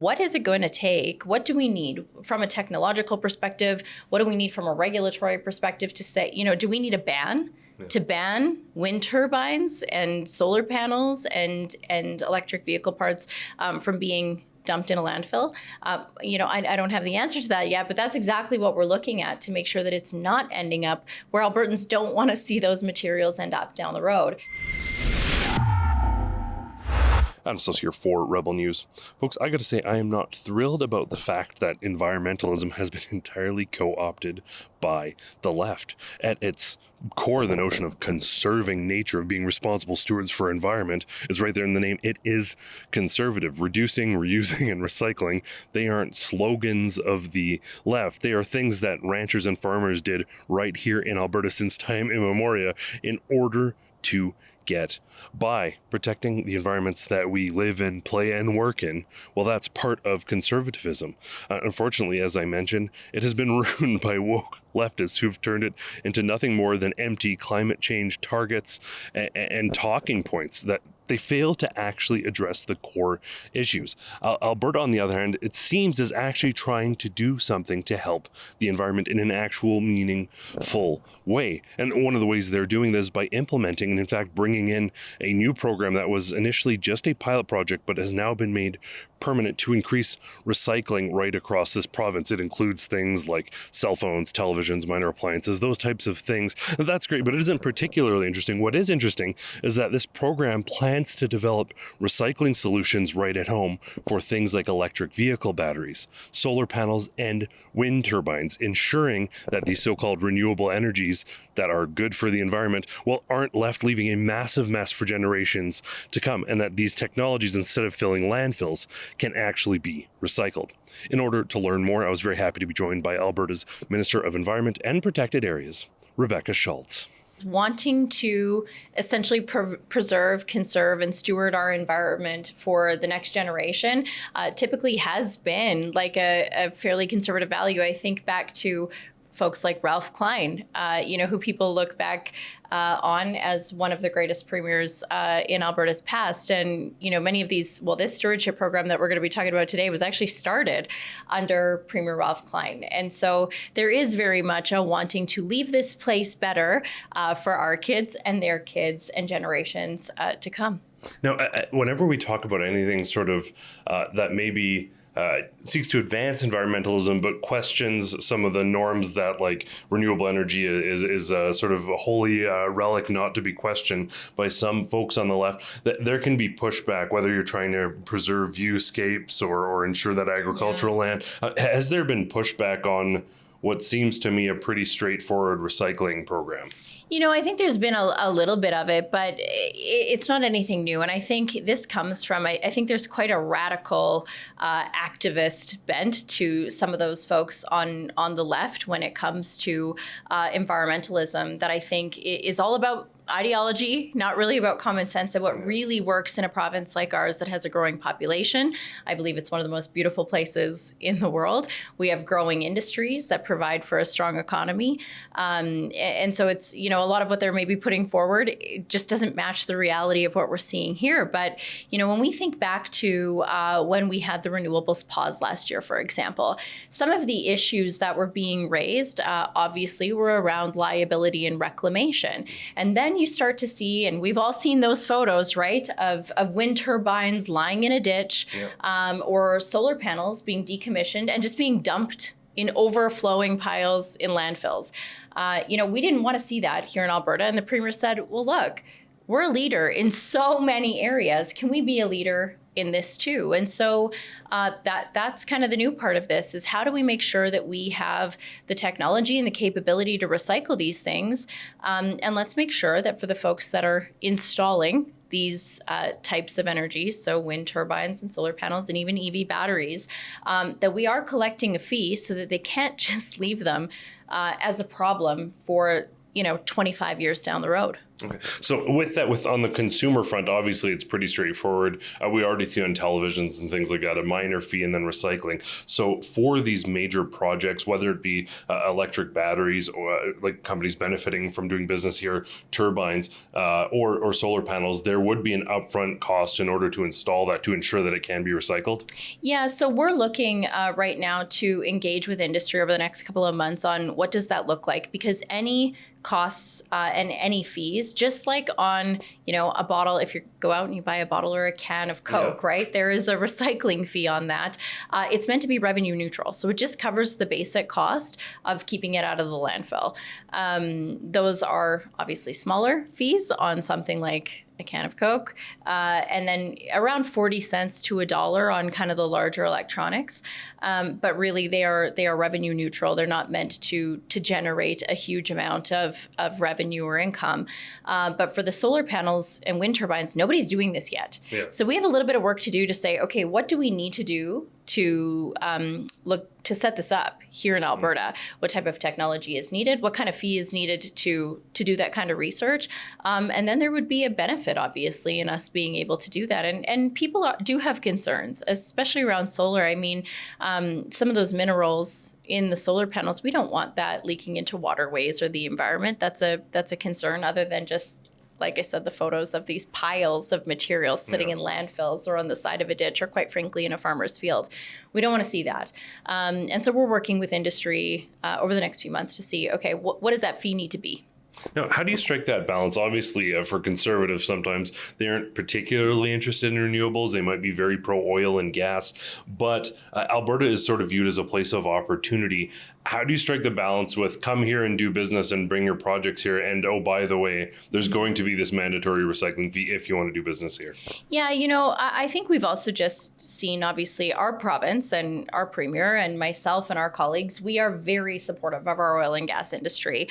What is it going to take? What do we need from a technological perspective? What do we need from a regulatory perspective to say, do we need a ban? To ban wind turbines and solar panels and electric vehicle parts from being dumped in a landfill? I don't have the answer to that yet, but that's exactly what we're looking at to make sure that it's not ending up where Albertans don't want to see those materials end up down the road. I'm Sus here for Rebel News. Folks, I gotta say, I am not thrilled about the fact that environmentalism has been entirely co-opted by the left. At its core, the notion of conserving nature, of being responsible stewards for environment, is right there in the name. It is conservative. Reducing, reusing, and recycling, they aren't slogans of the left. They are things that ranchers and farmers did right here in Alberta since time immemorial in order to get by. Protecting the environments that we live in, play, and work in, well, that's part of conservatism. Unfortunately, as I mentioned, it has been ruined by woke leftists who've turned it into nothing more than empty climate change targets and talking points that they fail to actually address the core issues. Alberta, on the other hand, it seems is actually trying to do something to help the environment in an actual meaningful way. And one of the ways they're doing this is by implementing and in fact bringing in a new program that was initially just a pilot project but has now been made permanent to increase recycling right across this province. It includes things like cell phones, televisions, minor appliances, those types of things. And that's great, but it isn't particularly interesting. What is interesting is that this program plans to develop recycling solutions right at home for things like electric vehicle batteries, solar panels, and wind turbines, ensuring that these so-called renewable energies that are good for the environment, well, aren't left leaving a massive mess for generations to come, and that these technologies, instead of filling landfills, can actually be recycled. In order to learn more, I was very happy to be joined by Alberta's Minister of Environment and Protected Areas, Rebecca Schultz. Wanting to essentially preserve, conserve, and steward our environment for the next generation typically has been like a fairly conservative value. I think back to folks like Ralph Klein, who people look back on as one of the greatest premiers in Alberta's past. And, many of these, this stewardship program that we're going to be talking about today was actually started under Premier Ralph Klein. And so there is very much a wanting to leave this place better for our kids and their kids and generations to come. Now, whenever we talk about anything sort of that maybe seeks to advance environmentalism, but questions some of the norms that like renewable energy is a sort of a holy relic not to be questioned by some folks on the left, that there can be pushback, whether you're trying to preserve viewscapes or ensure that agricultural land. Has there been pushback on what seems to me a pretty straightforward recycling program? I think there's been a little bit of it, but it's not anything new. And I think this comes from, I think there's quite a radical activist bent to some of those folks on the left when it comes to environmentalism that I think is all about ideology, not really about common sense and what really works in a province like ours that has a growing population. I believe it's one of the most beautiful places in the world. We have growing industries that provide for a strong economy. And so it's, a lot of what they're maybe putting forward, it just doesn't match the reality of what we're seeing here. But, when we think back to when we had the renewables pause last year, for example, some of the issues that were being raised, obviously, were around liability and reclamation. And then you start to see, and we've all seen those photos, right, of wind turbines lying in a ditch, or solar panels being decommissioned and just being dumped in overflowing piles in landfills. We didn't want to see that here in Alberta. And the Premier said, well, look, we're a leader in so many areas. Can we be a leader in this too? And so that's kind of the new part of this, is how do we make sure that we have the technology and the capability to recycle these things? And let's make sure that for the folks that are installing these types of energy, so wind turbines and solar panels and even EV batteries, that we are collecting a fee so that they can't just leave them as a problem for 25 years down the road. Okay. So with that, on the consumer front, obviously it's pretty straightforward. We already see on televisions and things like that, a minor fee and then recycling. So for these major projects, whether it be electric batteries or like companies benefiting from doing business here, turbines or solar panels, there would be an upfront cost in order to install that to ensure that it can be recycled? Yeah, so we're looking right now to engage with industry over the next couple of months on what does that look like, because any costs and any fees, just like on, a bottle, if you go out and you buy a bottle or a can of Coke, right, there is a recycling fee on that. It's meant to be revenue neutral. So it just covers the basic cost of keeping it out of the landfill. Those are obviously smaller fees on something like a can of Coke, and then around 40 cents to $1 on kind of the larger electronics. But really they are revenue neutral. They're not meant to generate a huge amount of revenue or income. But for the solar panels and wind turbines, nobody's doing this yet. Yeah. So we have a little bit of work to do to say, okay, what do we need to do to look to set this up here in Alberta? What type of technology is needed? What kind of fee is needed to do that kind of research? And then there would be a benefit, obviously, in us being able to do that. And people do have concerns, especially around solar. I mean, some of those minerals in the solar panels, we don't want that leaking into waterways or the environment. That's a concern, other than just, like I said, the photos of these piles of materials sitting in landfills or on the side of a ditch, or quite frankly in a farmer's field. We don't want to see that. And so we're working with industry over the next few months to see, okay, what does that fee need to be? Now, how do you strike that balance? Obviously, for conservatives, sometimes they aren't particularly interested in renewables. They might be very pro oil and gas, but Alberta is sort of viewed as a place of opportunity. How do you strike the balance with come here and do business and bring your projects here? And oh, by the way, there's going to be this mandatory recycling fee if you want to do business here. Yeah, I think we've also just seen, obviously, our province and our premier and myself and our colleagues, we are very supportive of our oil and gas industry.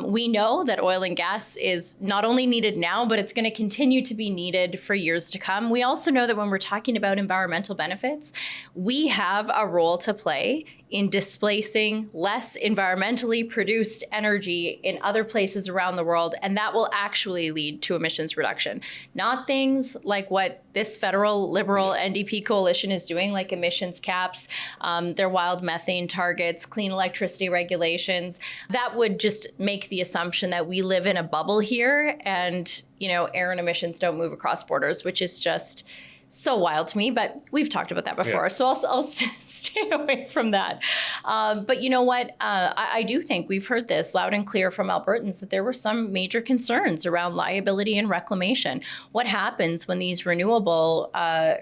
We know that oil and gas is not only needed now, but it's going to continue to be needed for years to come. We also know that when we're talking about environmental benefits, we have a role to play in displacing less environmentally produced energy in other places around the world, and that will actually lead to emissions reduction. Not things like what this federal Liberal NDP coalition is doing, like emissions caps, their wild methane targets, clean electricity regulations. That would just make the assumption that we live in a bubble here and, air and emissions don't move across borders, which is just so wild to me, but we've talked about that before. Yeah. So I'll stay away from that. But you know what? I do think we've heard this loud and clear from Albertans that there were some major concerns around liability and reclamation. What happens when these renewable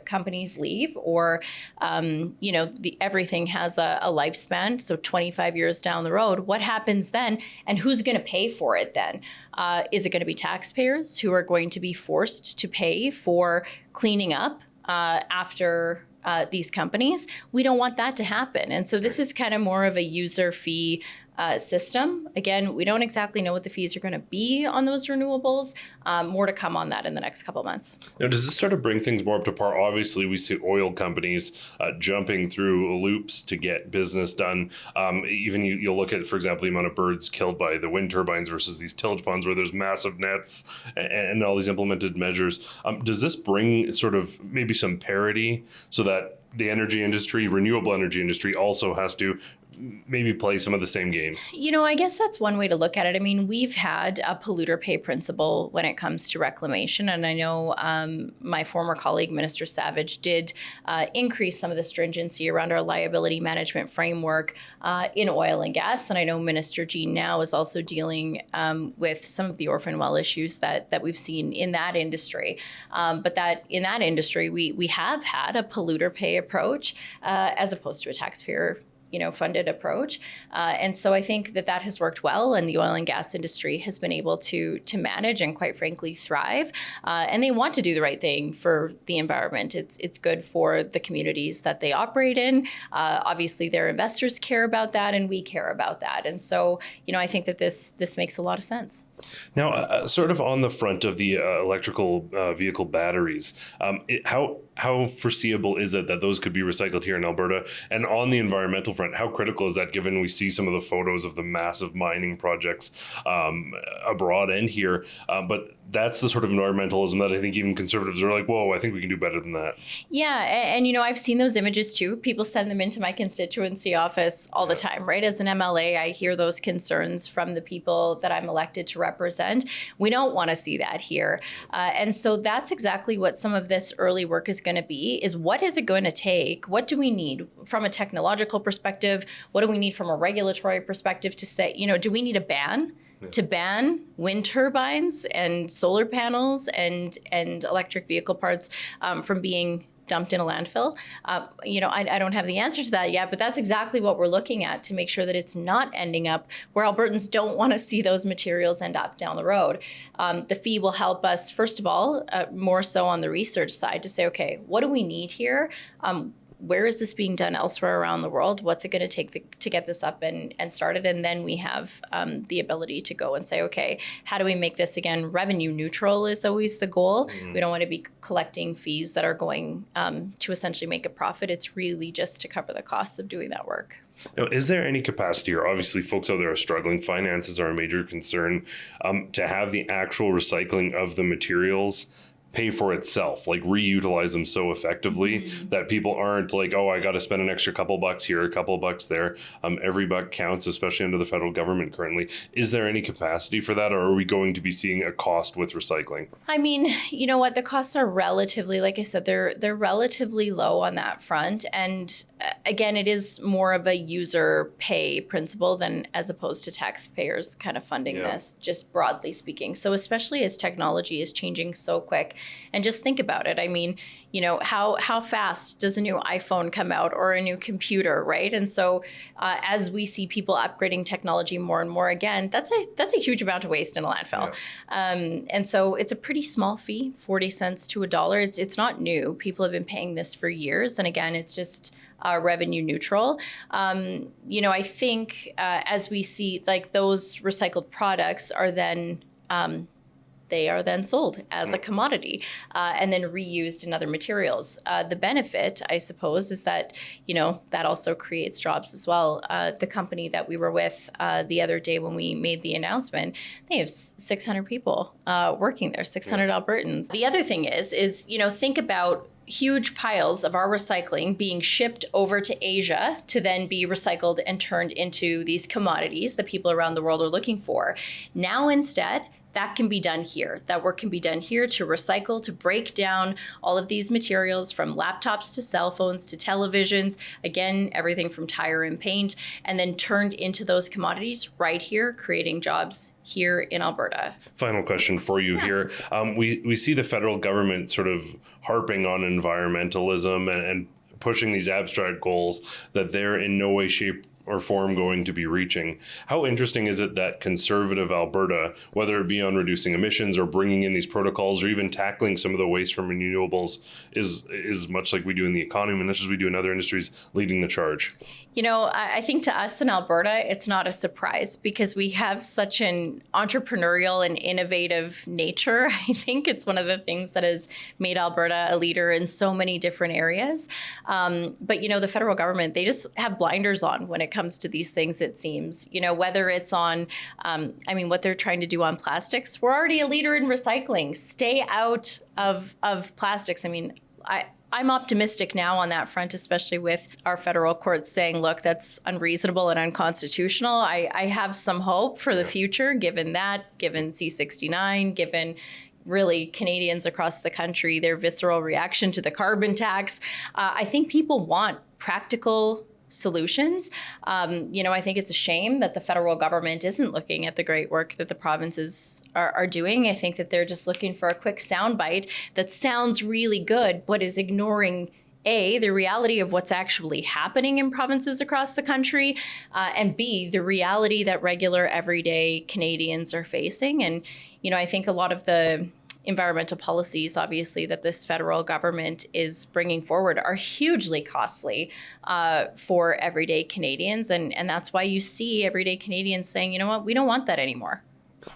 companies leave, or, everything has a lifespan, so 25 years down the road, what happens then? And who's going to pay for it then? Is it going to be taxpayers who are going to be forced to pay for cleaning up after these companies? We don't want that to happen. And so this is kind of more of a user fee system. Again, we don't exactly know what the fees are going to be on those renewables. More to come on that in the next couple of months. Now, does this sort of bring things more up to par? Obviously, we see oil companies jumping through loops to get business done. Even you'll look at, for example, the amount of birds killed by the wind turbines versus these tillage ponds where there's massive nets and all these implemented measures. Does this bring sort of maybe some parity so that the energy industry, renewable energy industry, also has to maybe play some of the same games? I guess that's one way to look at it. I mean, we've had a polluter pay principle when it comes to reclamation. And I know my former colleague, Minister Savage, did increase some of the stringency around our liability management framework in oil and gas. And I know Minister Jean now is also dealing with some of the orphan well issues that we've seen in that industry. But that in that industry, we have had a polluter pay approach as opposed to a taxpayer funded approach. And so I think that has worked well, and the oil and gas industry has been able to manage and quite frankly thrive. And they want to do the right thing for the environment. It's good for the communities that they operate in. Obviously their investors care about that, and we care about that. And so, I think that this makes a lot of sense. Now, sort of on the front of the electrical vehicle batteries, how foreseeable is it that those could be recycled here in Alberta? And on the environmental front, how critical is that, given we see some of the photos of the massive mining projects abroad and here? But that's the sort of environmentalism that I think even conservatives are like, whoa, I think we can do better than that. Yeah. And I've seen those images too. People send them into my constituency office all the time, right? As an MLA, I hear those concerns from the people that I'm elected to represent. We don't want to see that here. And so that's exactly what some of this early work is going to be, is what is it going to take? What do we need from a technological perspective? What do we need from a regulatory perspective to say, do we need a ban? To ban wind turbines and solar panels and electric vehicle parts from being dumped in a landfill? I don't have the answer to that yet, but that's exactly what we're looking at to make sure that it's not ending up where Albertans don't want to see those materials end up down the road. The fee will help us, first of all, more so on the research side to say, okay, what do we need here? Where is this being done elsewhere around the world? What's it going to take to get this up and started? And then we have the ability to go and say, okay, how do we make this, again, revenue neutral is always the goal. We don't want to be collecting fees that are going to essentially make a profit. It's really just to cover the costs of doing that work. Now, is there any capacity, or obviously folks out there are struggling, finances are a major concern, to have the actual recycling of the materials pay for itself, like reutilize them so effectively that people aren't like, oh, I got to spend an extra couple bucks here, a couple bucks there. Every buck counts, especially under the federal government currently. Is there any capacity for that, or are we going to be seeing a cost with recycling? I mean, you know what? The costs are relatively, like I said, they're relatively low on that front. And again, it is more of a user pay principle than as opposed to taxpayers kind of funding this, just broadly speaking. So especially as technology is changing so quick. And just think about it. I mean, how fast does a new iPhone come out or a new computer, right? And so as we see people upgrading technology more and more, again, that's a huge amount of waste in a landfill. Yeah. And so it's a pretty small fee, 40 cents to $1. It's not new. People have been paying this for years. And again, it's just revenue neutral. I think as we see, like, those recycled products are then they are then sold as a commodity and then reused in other materials. The benefit, I suppose, is that, that also creates jobs as well. The company that we were with the other day when we made the announcement, they have 600 people working there, 600 Albertans. The other thing is think about huge piles of our recycling being shipped over to Asia to then be recycled and turned into these commodities that people around the world are looking for. Now, instead, that can be done here. That work can be done here to recycle, to break down all of these materials, from laptops to cell phones to televisions, again, everything from tire and paint, and then turned into those commodities right here, creating jobs here in Alberta. Final question for you here. We see the federal government sort of harping on environmentalism and pushing these abstract goals that they're in no way, shape, or form going to be reaching. How interesting is it that conservative Alberta, whether it be on reducing emissions or bringing in these protocols or even tackling some of the waste from renewables, is much like we do in the economy and much as we do in other industries, leading the charge? I think to us in Alberta, it's not a surprise because we have such an entrepreneurial and innovative nature. I think it's one of the things that has made Alberta a leader in so many different areas. But the federal government, they just have blinders on when it comes to these things, it seems. Whether it's on, what they're trying to do on plastics. We're already a leader in recycling. Stay out of plastics. I'm optimistic now on that front, especially with our federal courts saying, look, that's unreasonable and unconstitutional. I have some hope for the future, given C-69, given really Canadians across the country, their visceral reaction to the carbon tax. I think people want practical solutions. I think it's a shame that the federal government isn't looking at the great work that the provinces are doing. I think that they're just looking for a quick soundbite that sounds really good, but is ignoring A, the reality of what's actually happening in provinces across the country, and B, the reality that regular, everyday Canadians are facing. And, I think a lot of the environmental policies, obviously, that this federal government is bringing forward are hugely costly for everyday Canadians. And that's why you see everyday Canadians saying, you know what, we don't want that anymore.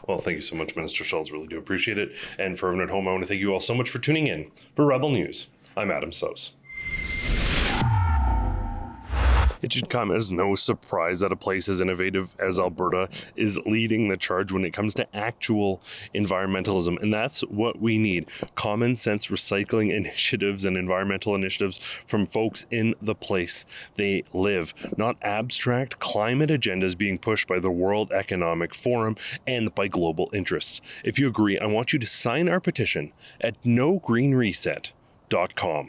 Well, thank you so much, Minister Schultz. Really do appreciate it. And for everyone at home, I want to thank you all so much for tuning in for Rebel News. I'm Adam Sos. It should come as no surprise that a place as innovative as Alberta is leading the charge when it comes to actual environmentalism. And that's what we need. Common sense recycling initiatives and environmental initiatives from folks in the place they live. Not abstract climate agendas being pushed by the World Economic Forum and by global interests. If you agree, I want you to sign our petition at nogreenreset.com.